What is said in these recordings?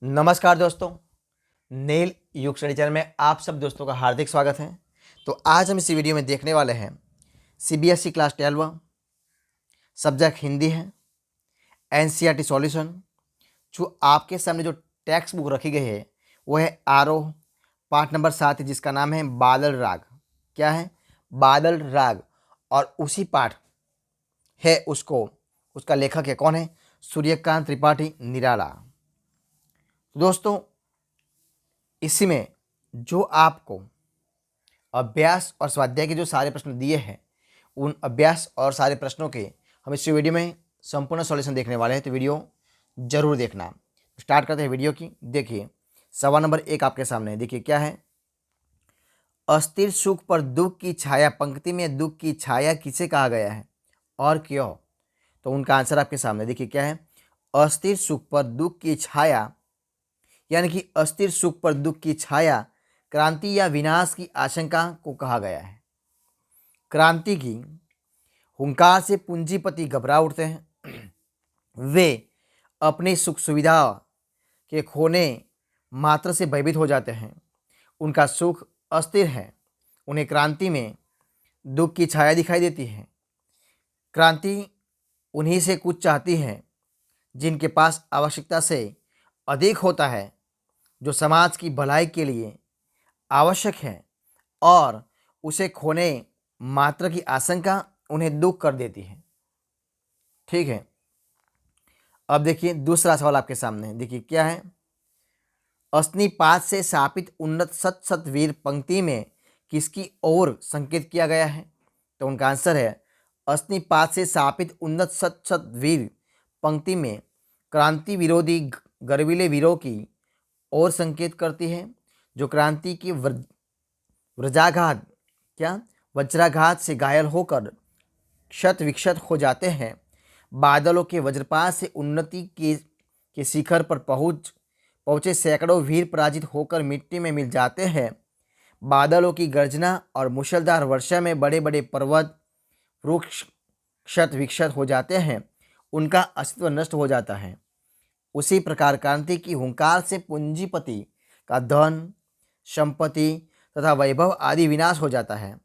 नमस्कार दोस्तों, नेल युग स्टडी चैनल में आप सब दोस्तों का हार्दिक स्वागत है। तो आज हम इस वीडियो में देखने वाले हैं सीबीएसई क्लास 12 सब्जेक्ट हिंदी है, एनसीईआरटी सॉल्यूशन। जो आपके सामने जो टेक्स्ट बुक रखी गई है वो है आरोह पाठ नंबर 7 जिसका नाम है बादल राग। क्या है? बादल राग। और उसी पाठ है उसका लेखक है कौन है? सूर्यकांत त्रिपाठी निराला। दोस्तों, इसी में जो आपको अभ्यास और स्वाध्याय के जो सारे प्रश्न दिए हैं उन अभ्यास और सारे प्रश्नों के हम इस वीडियो में संपूर्ण सॉल्यूशन देखने वाले हैं, तो वीडियो जरूर देखना। स्टार्ट करते हैं वीडियो की। देखिए सवाल नंबर 1 आपके सामने है। देखिए क्या है? अस्थिर सुख पर दुख की छाया, पंक्ति में दुख की छाया किसे कहा गया है और क्यों? तो उनका आंसर आपके सामने। देखिए क्या है? अस्थिर सुख पर दुख की छाया, यानी कि अस्थिर सुख पर दुख की छाया क्रांति या विनाश की आशंका को कहा गया है। क्रांति की हुंकार से पूंजीपति घबरा उठते हैं। वे अपनी सुख सुविधा के खोने मात्र से भयभीत हो जाते हैं। उनका सुख अस्थिर है। उन्हें क्रांति में दुख की छाया दिखाई देती है। क्रांति उन्हीं से कुछ चाहती है जिनके पास आवश्यकता से अधिक होता है, जो समाज की भलाई के लिए आवश्यक है, और उसे खोने मात्र की आशंका उन्हें दुख कर देती है। ठीक है, अब देखिए दूसरा सवाल आपके सामने है। देखिए क्या है? अस्निपात से स्थापित उन्नत सत सत वीर पंक्ति में किसकी ओर संकेत किया गया है? तो उनका आंसर है अस्निपात से स्थापित उन्नत सत सत वीर पंक्ति में क्रांति विरोधी गर्विले वीरों की ओर संकेत करती है, जो क्रांति की वज्राघात वज्राघात से घायल होकर क्षत विक्षत हो जाते हैं। बादलों के वज्रपात से उन्नति के शिखर पर पहुंचे सैकड़ों वीर पराजित होकर मिट्टी में मिल जाते हैं। बादलों की गर्जना और मूसलधार वर्षा में बड़े बड़े पर्वत वृक्ष क्षत विक्षत हो जाते हैं, उनका अस्तित्व नष्ट हो जाता है। उसी प्रकार क्रांति की हुंकार से पूंजीपति का धन, संपत्ति तथा वैभव आदि विनाश हो जाता है,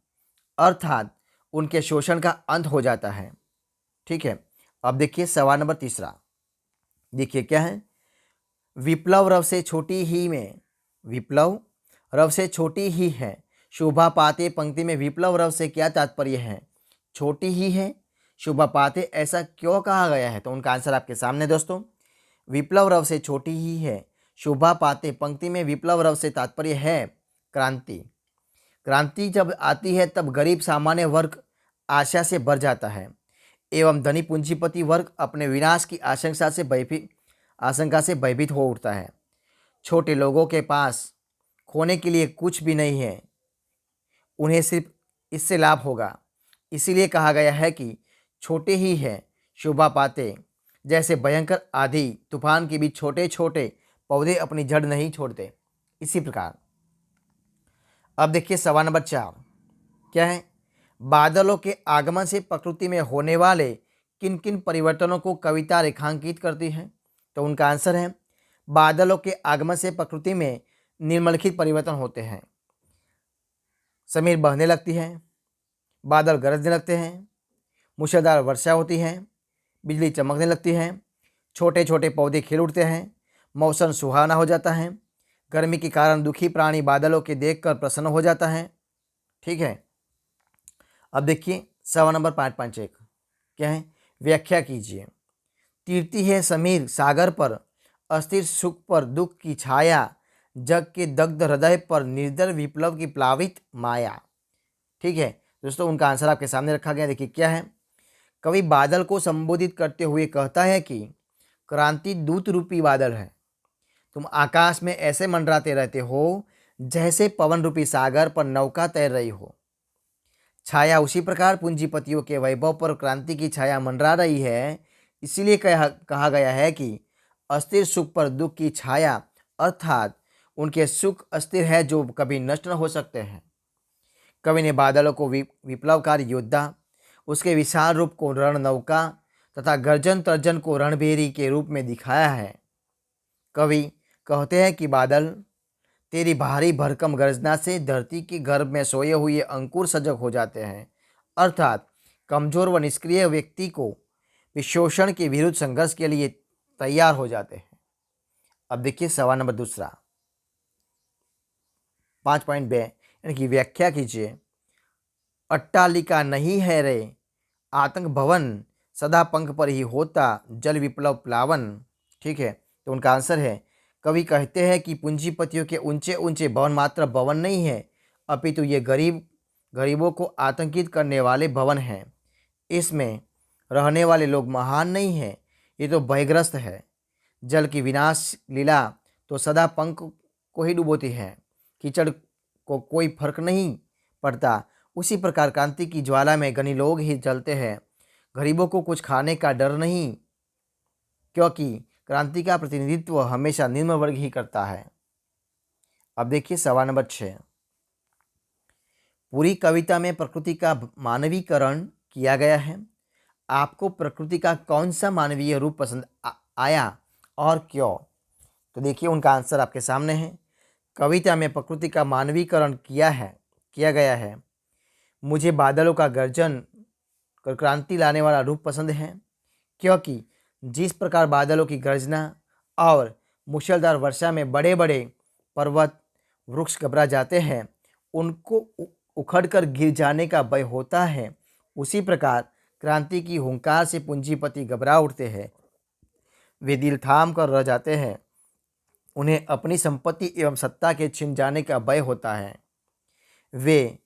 अर्थात उनके शोषण का अंत हो जाता है। ठीक है, अब देखिए सवाल नंबर 3। देखिए क्या है? विप्लव रव से छोटी ही में, विप्लव रव से छोटी ही है शोभा पाते पंक्ति में विप्लव रव से क्या तात्पर्य है? छोटी ही है, शोभा पाते, ऐसा क्यों कहा गया है? तो उनका आंसर आपके सामने दोस्तों। विप्लव रव से छोटी ही है शोभा पाते पंक्ति में विप्लव रव से तात्पर्य है क्रांति। क्रांति जब आती है तब गरीब सामान्य वर्ग आशा से भर जाता है एवं धनी पूंजीपति वर्ग अपने विनाश की आशंका से भयभीत हो उठता है। छोटे लोगों के पास खोने के लिए कुछ भी नहीं है, उन्हें सिर्फ इससे लाभ होगा। इसीलिए कहा गया है कि छोटे ही है शोभा पाते। जैसे भयंकर आंधी तूफान के बीच छोटे छोटे पौधे अपनी जड़ नहीं छोड़ते, इसी प्रकार। अब देखिए सवाल नंबर 4। क्या है? बादलों के आगमन से प्रकृति में होने वाले किन किन परिवर्तनों को कविता रेखांकित करती है? तो उनका आंसर है बादलों के आगमन से प्रकृति में निम्नलिखित परिवर्तन होते हैं। समीर बहने लगती है, बादल गरजने लगते हैं, मूसलाधार वर्षा होती है, बिजली चमकने लगती है, छोटे छोटे पौधे खिल उठते हैं, मौसम सुहावना हो जाता है, गर्मी के कारण दुखी प्राणी बादलों के देखकर प्रसन्न हो जाता है। ठीक है, अब देखिए सवाल नंबर 5.1। क्या है? व्याख्या कीजिए। तीरती है समीर सागर पर, अस्थिर सुख पर दुख की छाया, जग के दग्ध हृदय पर निर्दर विप्लव की प्लावित माया। ठीक है दोस्तों, उनका आंसर आपके सामने रखा गया। देखिए क्या है? कवि बादल को संबोधित करते हुए कहता है कि क्रांति दूत रूपी बादल है। तुम आकाश में ऐसे मंडराते रहते हो जैसे पवन रूपी सागर पर नौका तैर रही हो। छाया उसी प्रकार पूंजीपतियों के वैभव पर क्रांति की छाया मंडरा रही है। इसीलिए कहा गया है कि अस्थिर सुख पर दुख की छाया, अर्थात उनके सुख अस्थिर है जो कभी नष्ट न हो सकते हैं। कवि ने बादलों को विप्लवकारी योद्धा, उसके विशाल रूप को रण नौका तथा गर्जन तर्जन को रणभेरी के रूप में दिखाया है। कवि कहते हैं कि बादल तेरी भारी भरकम गर्जना से धरती के गर्भ में सोए हुए अंकुर सजग हो जाते हैं, अर्थात कमजोर व निष्क्रिय व्यक्ति को विशोषण के विरुद्ध संघर्ष के लिए तैयार हो जाते हैं। अब देखिए सवाल नंबर दूसरा, 5 बे यानी कि व्याख्या कीजिए। अट्टालिका नहीं है रे आतंक भवन, सदा पंख पर ही होता जल विप्लव प्लावन। ठीक है, तो उनका आंसर है, कवि कहते हैं कि पूंजीपतियों के ऊंचे ऊंचे भवन मात्र भवन नहीं है, अपितु ये गरीबों को आतंकित करने वाले भवन हैं। इसमें रहने वाले लोग महान नहीं हैं, ये तो भयग्रस्त है। जल की विनाश लीला तो सदा पंख को ही डुबोती है, कीचड़ को कोई फर्क नहीं पड़ता। उसी प्रकार क्रांति की ज्वाला में गनी लोग ही जलते हैं, गरीबों को कुछ खाने का डर नहीं, क्योंकि क्रांति का प्रतिनिधित्व हमेशा निम्न वर्ग ही करता है। अब देखिए सवाल नंबर 6, पूरी कविता में प्रकृति का मानवीकरण किया गया है। आपको प्रकृति का कौन सा मानवीय रूप पसंद आया और क्यों? तो देखिए उनका आंसर आपके सामने है। कविता में प्रकृति का मानवीकरण किया गया है। मुझे बादलों का गर्जन कर क्रांति लाने वाला रूप पसंद है, क्योंकि जिस प्रकार बादलों की गर्जना और मूसलाधार वर्षा में बड़े बड़े पर्वत वृक्ष घबरा जाते हैं, उनको उखड़कर गिर जाने का भय होता है, उसी प्रकार क्रांति की हुंकार से पूंजीपति घबरा उठते हैं। वे दिल थाम कर रह जाते हैं, उन्हें अपनी संपत्ति एवं सत्ता के छिन जाने का भय होता है। वे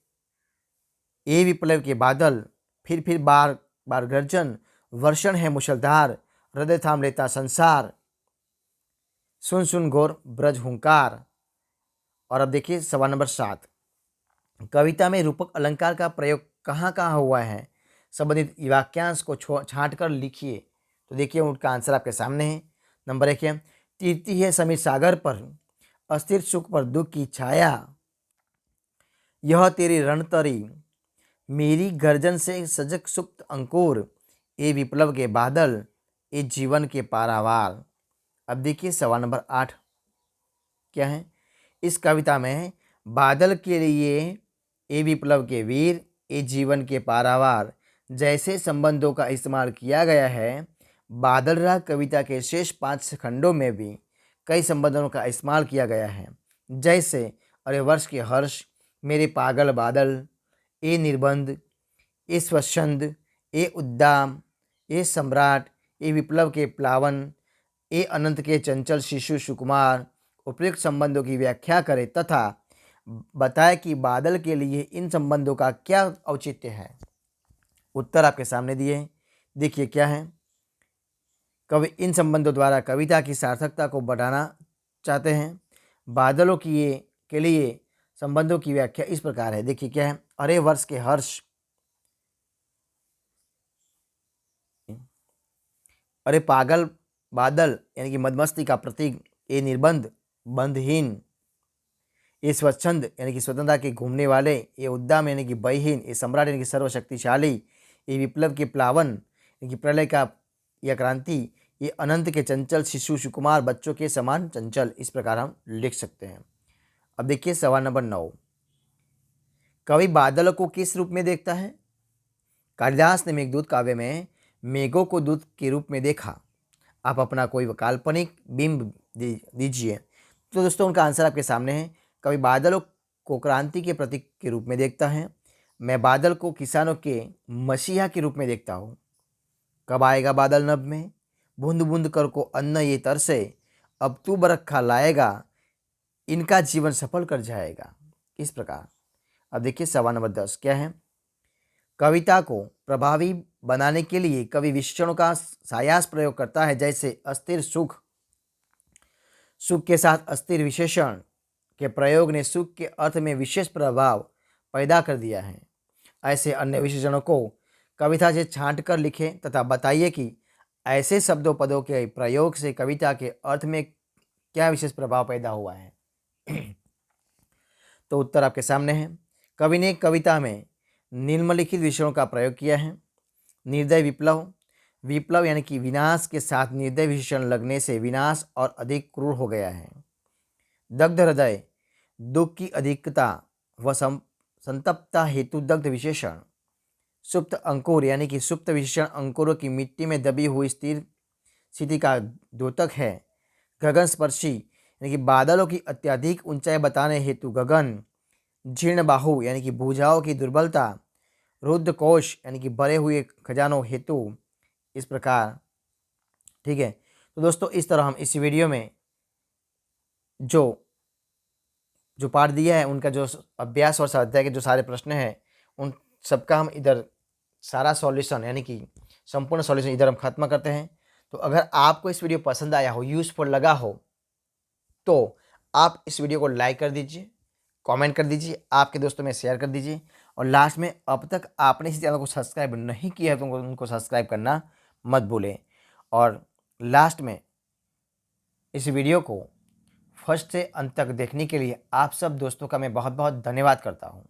ये विप्लव के बादल फिर बार बार गर्जन, वर्षण है मूसलाधार, हृदय थाम लेता संसार, सुन सुन घोर ब्रज हुंकार। और अब देखिए सवाल नंबर 7, कविता में रूपक अलंकार का प्रयोग कहाँ कहाँ हुआ है, संबंधित वाक्यांश को छांट कर लिखिए। तो देखिए उनका आंसर आपके सामने है। नंबर 1 है, तीरती है समीर सागर पर, अस्थिर सुख पर दुख की छाया, यह तेरी रणतरी, मेरी गर्जन से सजग सुप्त अंकुर, ये विप्लव के बादल, ये जीवन के पारावार। अब देखिए सवाल नंबर 8 क्या है, इस कविता में बादल के लिए ये विप्लव के वीर, ये जीवन के पारावार जैसे संबंधों का इस्तेमाल किया गया है। बादल राग कविता के शेष 5 खंडों में भी कई संबंधों का इस्तेमाल किया गया है, जैसे अरे वर्ष के हर्ष, मेरे पागल बादल, ये निर्बंध, ये स्वच्छंद, ये उद्दाम, ये सम्राट, ये विप्लव के प्लावन, ये अनंत के चंचल शिशु सुकुमार। उपयुक्त संबंधों की व्याख्या करें तथा बताएं कि बादल के लिए इन संबंधों का क्या औचित्य है। उत्तर आपके सामने दिए, देखिए क्या है। कवि इन संबंधों द्वारा कविता की सार्थकता को बढ़ाना चाहते हैं। बादलों के लिए संबंधों की व्याख्या इस प्रकार है, देखिए क्या है। अरे वर्ष के हर्ष, अरे पागल बादल यानी कि मदमस्ती का प्रतीक, ये निर्बंध बंधहीन, ये स्वच्छंद यानी कि स्वतंत्रता के घूमने वाले, ये उद्दाम यानी कि भयहीन, ये सम्राट यानी कि सर्वशक्तिशाली, ये विप्लव के प्लावन यानी कि प्रलय का या क्रांति, ये अनंत के चंचल शिशु सुकुमार बच्चों के समान चंचल। इस प्रकार हम लिख सकते हैं। अब देखिए सवाल नंबर 9, कवि बादलों को किस रूप में देखता है? कालिदास ने मेघदूत काव्य में मेघों को दूत के रूप में देखा। आप अपना कोई काल्पनिक बिंब दीजिए। तो दोस्तों उनका आंसर आपके सामने है। कवि बादलों को क्रांति के प्रतीक के रूप में देखता है। मैं बादल को किसानों के मसीहा के रूप में देखता हूँ। कब आएगा बादल नभ में, बूंद बूंद कर को अन्न ये तरसे, अब तू बरखा लाएगा, इनका जीवन सफल कर जाएगा। इस प्रकार। अब देखिए सवाल नंबर 10 क्या है। कविता को प्रभावी बनाने के लिए कवि विशेषणों का सायास प्रयोग करता है, जैसे अस्थिर सुख, सुख के साथ अस्थिर विशेषण के प्रयोग ने सुख के अर्थ में विशेष प्रभाव पैदा कर दिया है। ऐसे अन्य विशेषणों को कविता से छांट कर लिखें तथा बताइए कि ऐसे शब्दों पदों के प्रयोग से कविता के अर्थ में क्या विशेष प्रभाव पैदा हुआ है। तो उत्तर आपके सामने है। कवि ने कविता में निम्नलिखित विषयों का प्रयोग किया है। निर्दय विप्लव, विप्लव यानी कि विनाश के साथ निर्दय विशेषण लगने से विनाश और अधिक क्रूर हो गया है। दग्ध हृदय, दुख की अधिकता व संतप्तता हेतु दग्ध विशेषण। सुप्त अंकुर यानी कि सुप्त विशेषण अंकुरों की मिट्टी में दबी हुई स्थिर स्थिति का द्योतक है। गगनस्पर्शी यानी कि बादलों की अत्यधिक ऊंचाई बताने हेतु गगन। जीर्ण बाहु यानी कि भुजाओं की दुर्बलता। रुद्ध कोश यानी कि भरे हुए खजानों हेतु। इस प्रकार, ठीक है। तो दोस्तों, इस तरह हम इस वीडियो में जो जो पाठ दिया है उनका जो अभ्यास और स्वाध्याय के जो सारे प्रश्न हैं उन सबका हम इधर सारा सॉल्यूशन यानी कि संपूर्ण सॉल्यूशन इधर हम खत्म करते हैं। तो अगर आपको इस वीडियो पसंद आया हो, यूजफुल लगा हो, तो आप इस वीडियो को लाइक कर दीजिए, कमेंट कर दीजिए, आपके दोस्तों में शेयर कर दीजिए, और लास्ट में अब तक आपने इस चैनल को सब्सक्राइब नहीं किया है तो उनको सब्सक्राइब करना मत भूलें। और लास्ट में इस वीडियो को फर्स्ट से अंत तक देखने के लिए आप सब दोस्तों का मैं बहुत बहुत धन्यवाद करता हूँ।